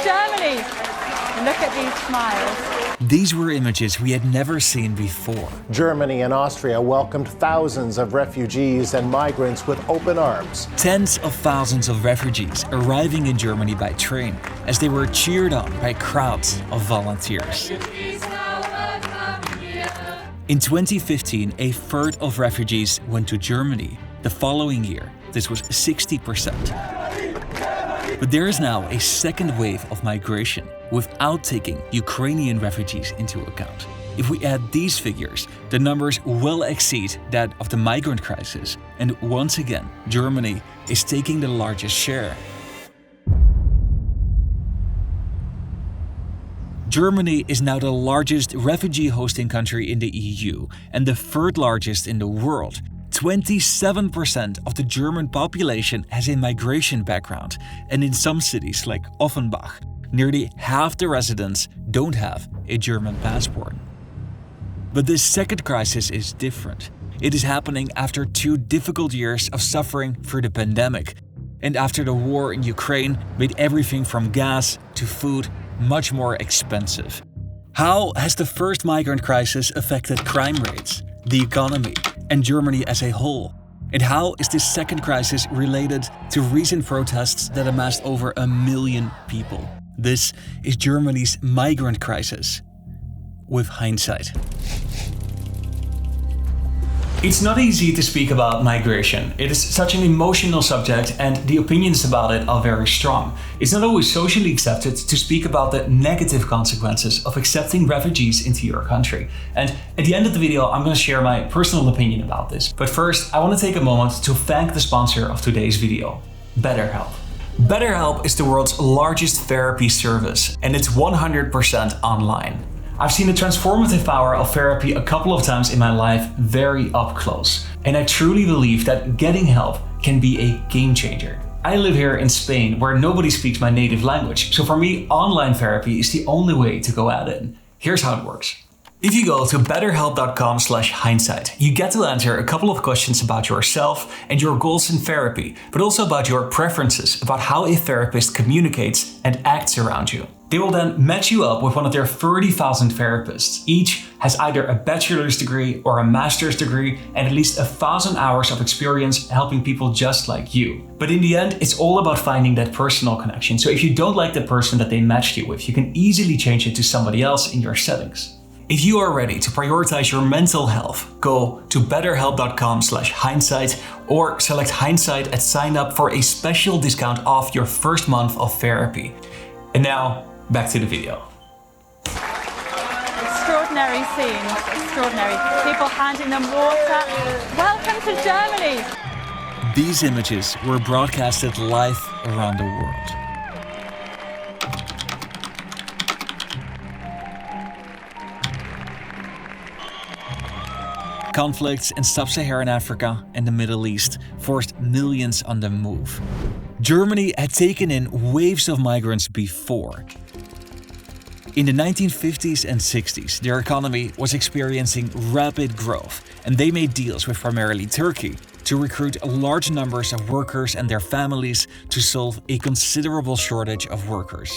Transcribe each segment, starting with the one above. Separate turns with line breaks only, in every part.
Germany. Look at these smiles.
These were images we had never seen before.
Germany and Austria welcomed thousands of refugees and migrants with open arms.
Tens of thousands of refugees arriving in Germany by train as they were cheered on by crowds of volunteers. In 2015, a third of refugees went to Germany. The following year, this was 60%. But there is now a second wave of migration without taking Ukrainian refugees into account. If we add these figures, the numbers will exceed that of the migrant crisis, and once again, Germany is taking the largest share. Germany is now the largest refugee hosting country in the EU and the third largest in the world. 27% of the German population has a migration background, and in some cities like Offenbach, nearly half the residents don't have a German passport. But this second crisis is different. It is happening after 2 difficult years of suffering through the pandemic, and after the war in Ukraine made everything from gas to food much more expensive. How has the first migrant crisis affected crime rates, the economy, and Germany as a whole? And how is this second crisis related to recent protests that amassed over 1 million people? This is Germany's migrant crisis with Hindsight. It's not easy to speak about migration. It is such an emotional subject and the opinions about it are very strong. It's not always socially accepted to speak about the negative consequences of accepting refugees into your country. And at the end of the video, I'm going to share my personal opinion about this. But first, I want to take a moment to thank the sponsor of today's video, BetterHelp. BetterHelp is the world's largest therapy service, and it's 100% online. I've seen the transformative power of therapy a couple of times in my life very up close, and I truly believe that getting help can be a game changer. I live here in Spain where nobody speaks my native language, so for me, online therapy is the only way to go at it. Here's how it works. If you go to betterhelp.com/hindsight, you get to answer a couple of questions about yourself and your goals in therapy, but also about your preferences, about how a therapist communicates and acts around you. They will then match you up with one of their 30,000 therapists. Each has either a bachelor's degree or a master's degree and at least 1,000 hours of experience helping people just like you. But in the end, it's all about finding that personal connection. So if you don't like the person that they matched you with, you can easily change it to somebody else in your settings. If you are ready to prioritize your mental health, go to betterhelp.com/hindsight or select Hindsight and sign up for a special discount off your first month of therapy. And now, back to the video.
Extraordinary scenes, extraordinary. People handing them water. Welcome to Germany.
These images were broadcasted live around the world. Conflicts in sub-Saharan Africa and the Middle East forced millions on the move. Germany had taken in waves of migrants before. In the 1950s and 60s, their economy was experiencing rapid growth, and they made deals with primarily Turkey to recruit large numbers of workers and their families to solve a considerable shortage of workers.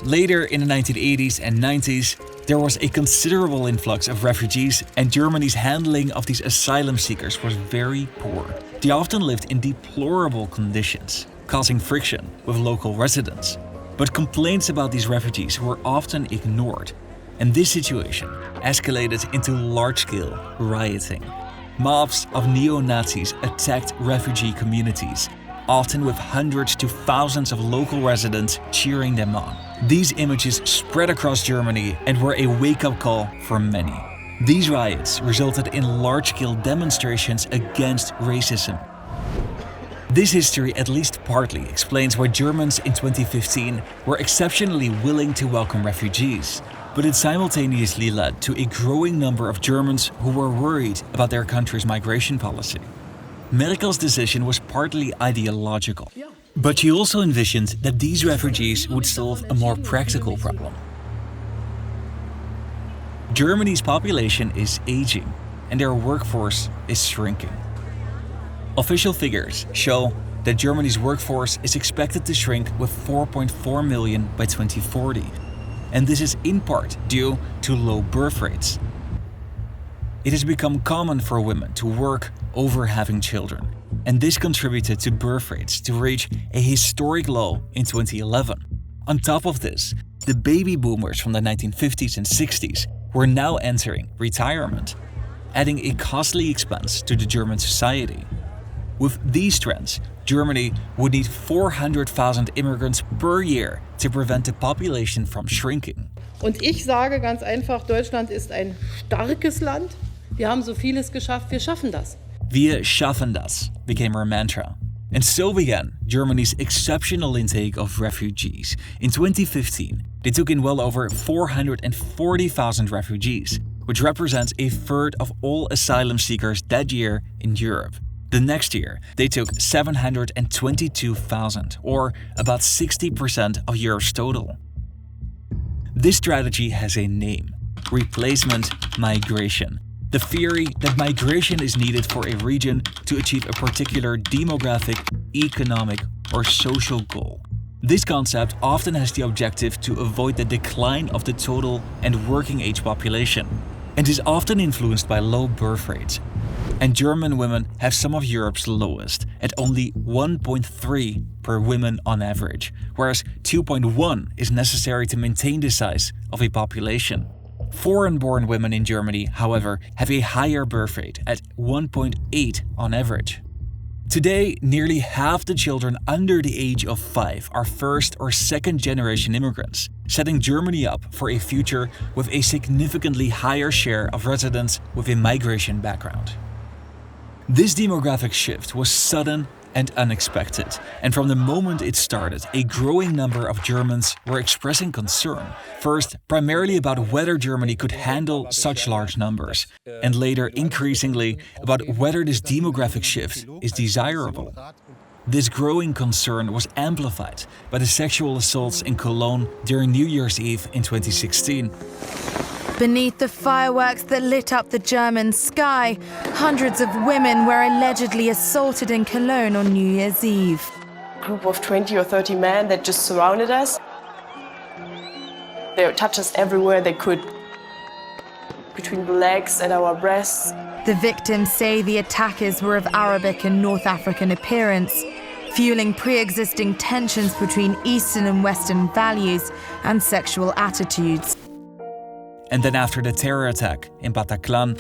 Later in the 1980s and 90s, there was a considerable influx of refugees, and Germany's handling of these asylum seekers was very poor. They often lived in deplorable conditions, causing friction with local residents. But complaints about these refugees were often ignored, and this situation escalated into large-scale rioting. Mobs of neo-Nazis attacked refugee communities, often with hundreds to thousands of local residents cheering them on. These images spread across Germany and were a wake-up call for many. These riots resulted in large-scale demonstrations against racism. This history at least partly explains why Germans in 2015 were exceptionally willing to welcome refugees, but it simultaneously led to a growing number of Germans who were worried about their country's migration policy. Merkel's decision was partly ideological, but she also envisioned that these refugees would solve a more practical problem. Germany's population is aging, and their workforce is shrinking. Official figures show that Germany's workforce is expected to shrink with 4.4 million by 2040. And this is in part due to low birth rates. It has become common for women to work over having children, and this contributed to birth rates to reach a historic low in 2011. On top of this, the baby boomers from the 1950s and 60s were now entering retirement, adding a costly expense to the German society. With these trends, Germany would need 400,000 immigrants per year to prevent the population from shrinking.
Und ich sage ganz einfach, Deutschland ist ein starkes Land. Wir haben so vieles geschafft, wir schaffen das.
Wir schaffen das became our mantra. And so began Germany's exceptional intake of refugees. In 2015, they took in well over 440,000 refugees, which represents a third of all asylum seekers that year in Europe. The next year, they took 722,000, or about 60% of Europe's total. This strategy has a name: replacement migration. The theory that migration is needed for a region to achieve a particular demographic, economic, or social goal. This concept often has the objective to avoid the decline of the total and working age population, and is often influenced by low birth rates. And German women have some of Europe's lowest, at only 1.3 per woman on average, whereas 2.1 is necessary to maintain the size of a population. Foreign-born women in Germany, however, have a higher birth rate at 1.8 on average. Today, nearly half the children under the age of 5 are first or second generation immigrants, setting Germany up for a future with a significantly higher share of residents with a migration background. This demographic shift was sudden and unexpected, and from the moment it started, a growing number of Germans were expressing concern, first primarily about whether Germany could handle such large numbers, and later increasingly about whether this demographic shift is desirable. This growing concern was amplified by the sexual assaults in Cologne during New Year's Eve in 2016.
Beneath the fireworks that lit up the German sky, hundreds of women were allegedly assaulted in Cologne on New Year's Eve.
A group of 20 or 30 men that just surrounded us. They touched us everywhere they could, between the legs and our breasts.
The victims say the attackers were of Arabic and North African appearance, fueling pre-existing tensions between Eastern and Western values and sexual attitudes.
And then after the terror attack in Bataclan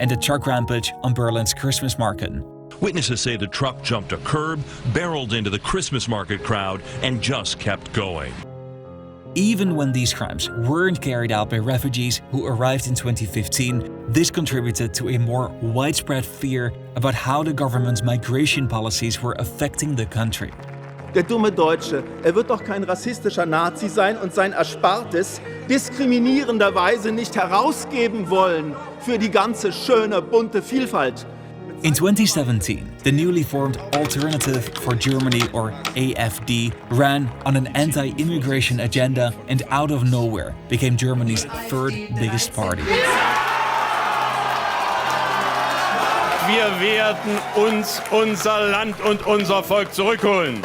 and the truck rampage on Berlin's Christmas market.
Witnesses say the truck jumped a curb, barreled into the Christmas market crowd, and just kept going.
Even when these crimes weren't carried out by refugees who arrived in 2015, this contributed to a more widespread fear about how the government's migration policies were affecting the country.
Der dumme Deutsche, wird doch kein rassistischer Nazi sein und sein Erspartes diskriminierenderweise nicht herausgeben wollen für die ganze schöne, bunte Vielfalt.
In 2017, the newly formed Alternative for Germany, or AfD, ran on an anti-immigration agenda and out of nowhere became Germany's third biggest party.
Wir werden uns unser Land und unser Volk zurückholen.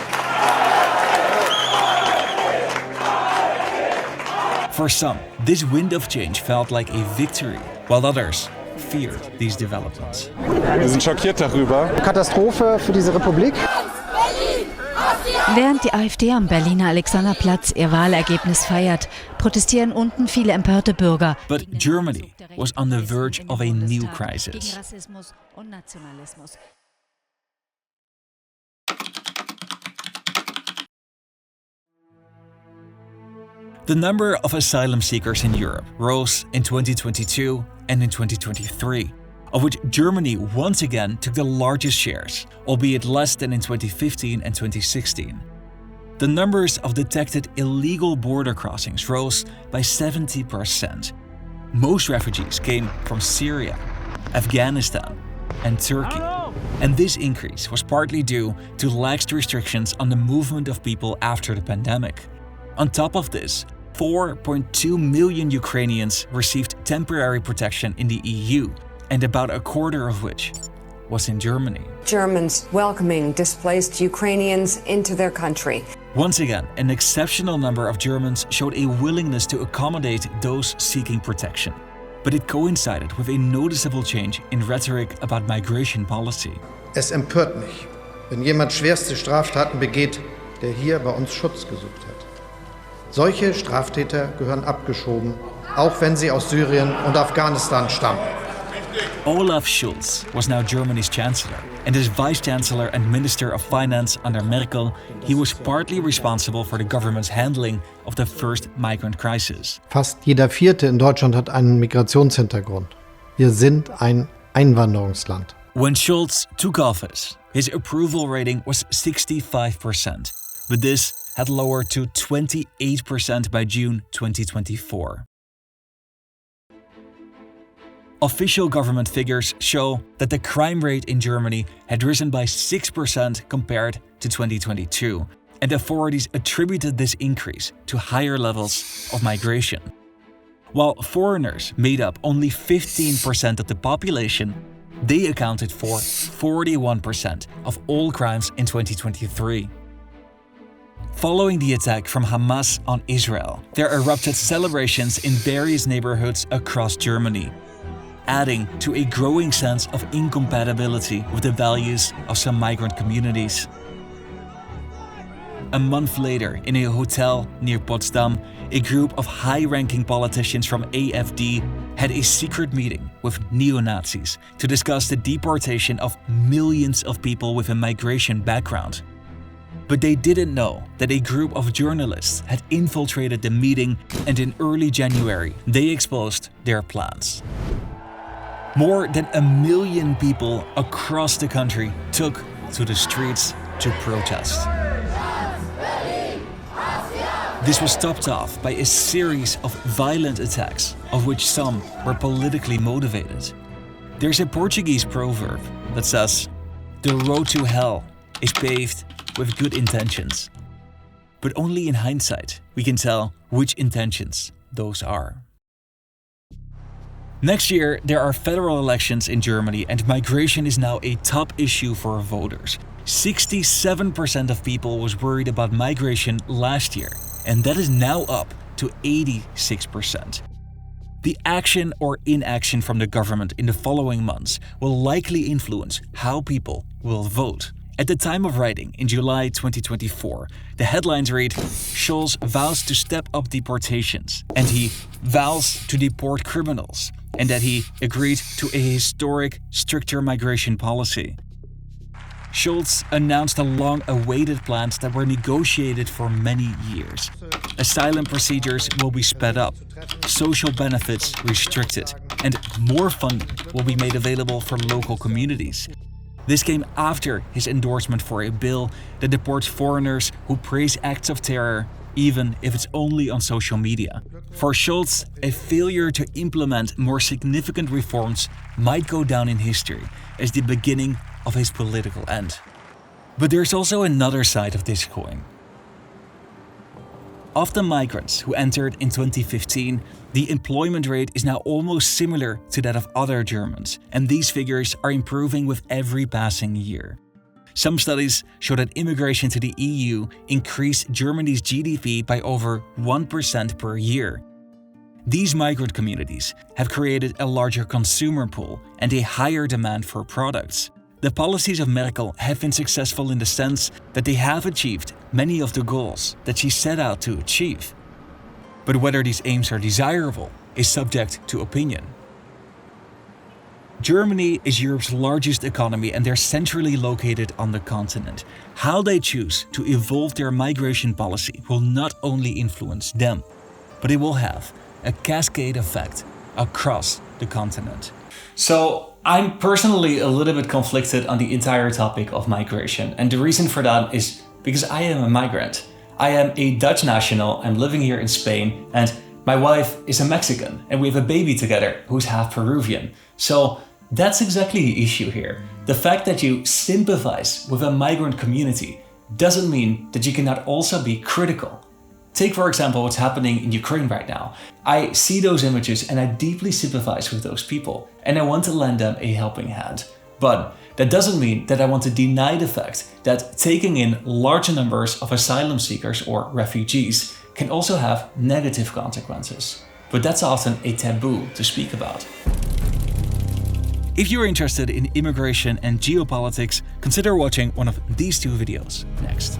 For some, this wind of change felt like a victory, while others feared these developments.
Wir sind schockiert darüber. Katastrophe für diese Republik.
Während die AfD am Berliner Alexanderplatz ihr Wahlergebnis feiert, protestieren unten viele empörte Bürger.
But Germany was on the verge of a new crisis. The number of asylum seekers in Europe rose in 2022 and in 2023, of which Germany once again took the largest shares, albeit less than in 2015 and 2016. The numbers of detected illegal border crossings rose by 70%. Most refugees came from Syria, Afghanistan, and Turkey. And this increase was partly due to lax restrictions on the movement of people after the pandemic. On top of this, 4.2 million Ukrainians received temporary protection in the EU, and about a quarter of which was in Germany.
Germans welcoming displaced Ukrainians into their country.
Once again, an exceptional number of Germans showed a willingness to accommodate those seeking protection. But it coincided with a noticeable change in rhetoric about migration policy.
Es empört mich, wenn jemand schwerste Straftaten begeht, der hier bei uns Schutz gesucht hat. Solche Straftäter gehören abgeschoben, auch wenn sie aus Syrien und Afghanistan stammen.
Olaf Scholz was now Germany's chancellor, and as vice-chancellor and minister of finance under Merkel, he was partly responsible for the government's handling of the first migrant crisis.
Fast jeder Vierte in Deutschland hat einen Migrationshintergrund. Wir sind ein Einwanderungsland.
When Scholz took office, his approval rating was 65%, but this had lowered to 28% by June 2024. Official government figures show that the crime rate in Germany had risen by 6% compared to 2022, and authorities attributed this increase to higher levels of migration. While foreigners made up only 15% of the population, they accounted for 41% of all crimes in 2023. Following the attack from Hamas on Israel, there erupted celebrations in various neighborhoods across Germany, adding to a growing sense of incompatibility with the values of some migrant communities. A month later, in a hotel near Potsdam, a group of high-ranking politicians from AfD had a secret meeting with neo-Nazis to discuss the deportation of millions of people with a migration background. But they didn't know that a group of journalists had infiltrated the meeting, and in early January, they exposed their plans. More than 1 million people across the country took to the streets to protest. This was topped off by a series of violent attacks, of which some were politically motivated. There's a Portuguese proverb that says, "The road to hell is paved with good intentions." But only in hindsight we can tell which intentions those are. Next year, there are federal elections in Germany, and migration is now a top issue for voters. 67% of people was worried about migration last year, and that is now up to 86%. The action or inaction from the government in the following months will likely influence how people will vote. At the time of writing, in July 2024, the headlines read, "Scholz vows to step up deportations," and he vows to deport criminals, and that he agreed to a historic, stricter migration policy. Scholz announced the long-awaited plans that were negotiated for many years. Asylum procedures will be sped up, social benefits restricted, and more funding will be made available for local communities. This came after his endorsement for a bill that deports foreigners who praise acts of terror, even if it's only on social media. For Scholz, a failure to implement more significant reforms might go down in history as the beginning of his political end. But there's also another side of this coin. Of the migrants who entered in 2015, the employment rate is now almost similar to that of other Germans, and these figures are improving with every passing year. Some studies show that immigration to the EU increased Germany's GDP by over 1% per year. These migrant communities have created a larger consumer pool and a higher demand for products. The policies of Merkel have been successful in the sense that they have achieved many of the goals that she set out to achieve. But whether these aims are desirable is subject to opinion. Germany is Europe's largest economy, and they're centrally located on the continent. How they choose to evolve their migration policy will not only influence them, but it will have a cascade effect across the continent. So I'm personally a little bit conflicted on the entire topic of migration, and the reason for that is because I am a migrant. I am a Dutch national, I'm living here in Spain, and my wife is a Mexican, and we have a baby together who's half Peruvian. So that's exactly the issue here. The fact that you sympathize with a migrant community doesn't mean that you cannot also be critical. Take, for example, what's happening in Ukraine right now. I see those images and I deeply sympathize with those people, and I want to lend them a helping hand. But That doesn't mean that I want to deny the fact that taking in larger numbers of asylum seekers or refugees can also have negative consequences. But that's often a taboo to speak about. If you're interested in immigration and geopolitics, consider watching one of these two videos next.